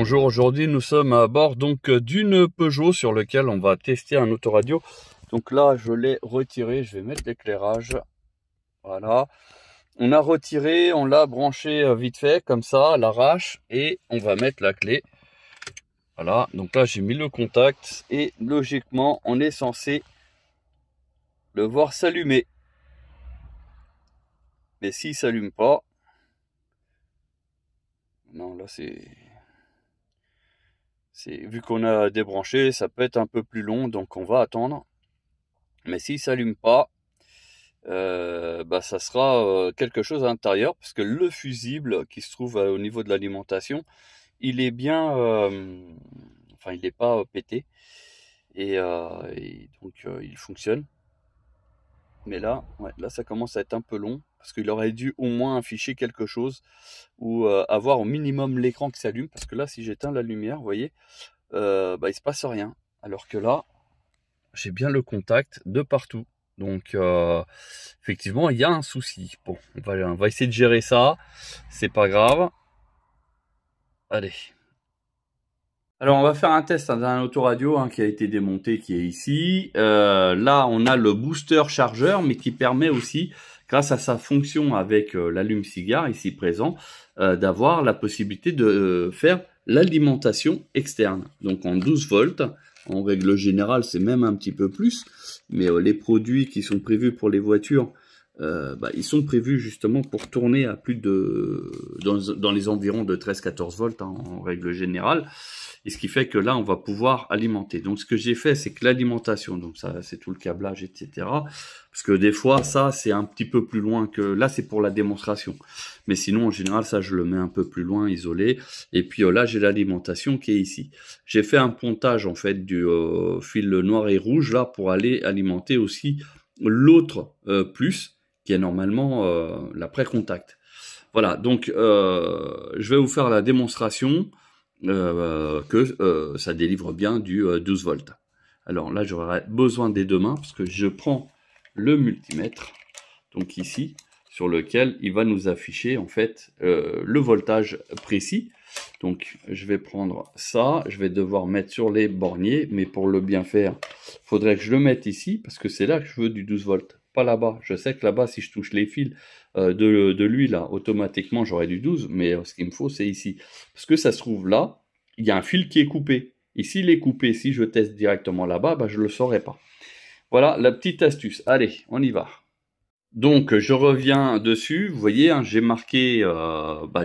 Bonjour, aujourd'hui nous sommes à bord d'une Peugeot sur lequel on va tester un autoradio. Donc là je l'ai retiré, je vais mettre l'éclairage. Voilà. On a retiré, on l'a branché vite fait comme ça à l'arrache et on va mettre la clé. Voilà, donc là j'ai mis le contact et logiquement on est censé le voir s'allumer. Mais s'il s'allume pas, non là c'est vu qu'on a débranché, ça peut être un peu plus long, donc on va attendre. Mais s'il s'allume pas, ça sera quelque chose à l'intérieur, parce que le fusible qui se trouve au niveau de l'alimentation, il est bien, enfin il n'est pas pété, et donc il fonctionne. Mais là, ouais, là ça commence à être un peu long, parce qu'il aurait dû au moins afficher quelque chose, ou avoir au minimum l'écran qui s'allume, parce que là si j'éteins la lumière, vous voyez, il se passe rien, alors que là j'ai bien le contact de partout. Donc effectivement il y a un souci. Bon, on va essayer de gérer ça, c'est pas grave. Allez, alors on va faire un test d'un autoradio qui a été démonté, qui est ici. Là on a le booster chargeur, mais qui permet aussi, grâce à sa fonction avec l'allume-cigare ici présent, d'avoir la possibilité de faire l'alimentation externe, donc en 12 volts. En règle générale, c'est même un petit peu plus, mais les produits qui sont prévus pour les voitures, ils sont prévus justement pour tourner à plus de dans les environs de 13-14 volts en règle générale. Et ce qui fait que là, on va pouvoir alimenter. Donc, ce que j'ai fait, c'est que l'alimentation, donc ça, c'est tout le câblage, etc. Parce que des fois, ça, c'est un petit peu plus loin que... Là, c'est pour la démonstration. Mais sinon, en général, ça, je le mets un peu plus loin, isolé. Et puis là, j'ai l'alimentation qui est ici. J'ai fait un pontage, en fait, du fil noir et rouge, là, pour aller alimenter aussi l'autre plus, qui est normalement l'après-contact. Voilà, donc je vais vous faire la démonstration que ça délivre bien du 12 volts. Alors là, j'aurais besoin des deux mains, parce que je prends le multimètre, donc ici, sur lequel il va nous afficher en fait le voltage précis. Donc je vais prendre ça, je vais devoir mettre sur les borniers, mais pour le bien faire, il faudrait que je le mette ici, parce que c'est là que je veux du 12 volts, pas là-bas. Je sais que là-bas, si je touche les fils de lui, là, automatiquement, j'aurai du 12, mais ce qu'il me faut, c'est ici. Parce que ça se trouve là, il y a un fil qui est coupé. Et s'il est coupé, si je teste directement là-bas, je ne le saurais pas. Voilà la petite astuce. Allez, on y va. Donc je reviens dessus, vous voyez, j'ai marqué,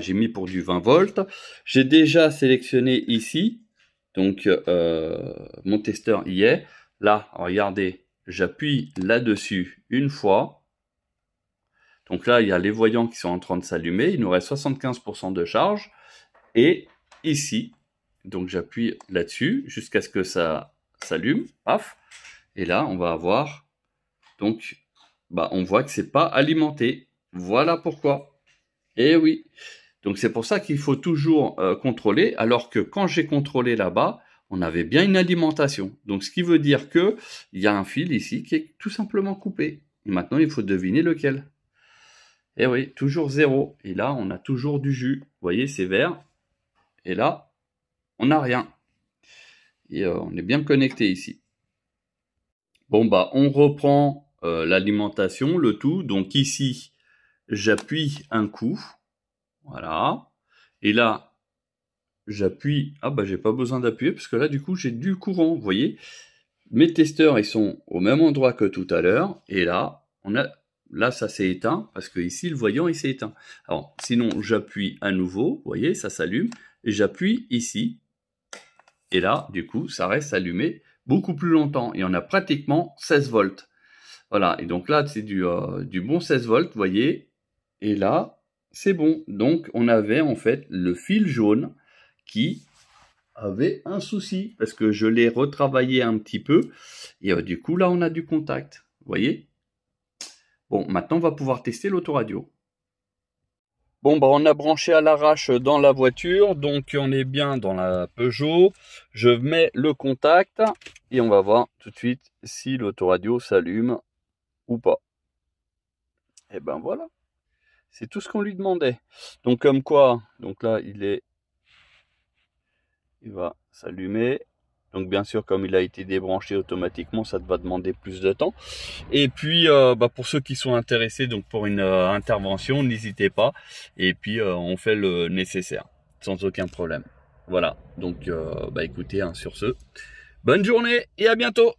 j'ai mis pour du 20 volts. J'ai déjà sélectionné ici, donc mon testeur y est. Là, regardez, j'appuie là-dessus une fois. Donc là, il y a les voyants qui sont en train de s'allumer. Il nous reste 75% de charge. Et ici, donc j'appuie là-dessus jusqu'à ce que ça s'allume. Paf. Et là, on va avoir, donc, on voit que c'est pas alimenté. Voilà pourquoi. Et oui. Donc c'est pour ça qu'il faut toujours contrôler. Alors que quand j'ai contrôlé là-bas, on avait bien une alimentation. Donc ce qui veut dire que il y a un fil ici qui est tout simplement coupé. Et maintenant, il faut deviner lequel. Et oui, toujours 0. Et là, on a toujours du jus. Vous voyez, c'est vert. Et là, on n'a rien. Et on est bien connecté ici. Bon, on reprend l'alimentation, le tout. Donc ici, j'appuie un coup. Voilà. Et là, j'appuie. Ah, j'ai pas besoin d'appuyer parce que là, du coup, j'ai du courant. Vous voyez, mes testeurs, ils sont au même endroit que tout à l'heure. Et là, là, ça s'est éteint, parce que ici, le voyant, il s'est éteint. Alors, sinon, j'appuie à nouveau, vous voyez, ça s'allume, et j'appuie ici, et là, du coup, ça reste allumé beaucoup plus longtemps, et on a pratiquement 16 volts. Voilà, et donc là, c'est du bon 16 volts, vous voyez, et là, c'est bon. Donc, on avait en fait le fil jaune qui avait un souci, parce que je l'ai retravaillé un petit peu, et du coup, là, on a du contact, vous voyez. Bon, maintenant, on va pouvoir tester l'autoradio. Bon, on a branché à l'arrache dans la voiture, donc on est bien dans la Peugeot. Je mets le contact et on va voir tout de suite si l'autoradio s'allume ou pas. Et ben voilà, c'est tout ce qu'on lui demandait. Donc comme quoi, donc là, il est il va s'allumer. Donc bien sûr, comme il a été débranché automatiquement, ça va demander plus de temps. Et puis pour ceux qui sont intéressés donc pour une intervention, n'hésitez pas. Et puis on fait le nécessaire sans aucun problème. Voilà, donc écoutez, sur ce, bonne journée et à bientôt.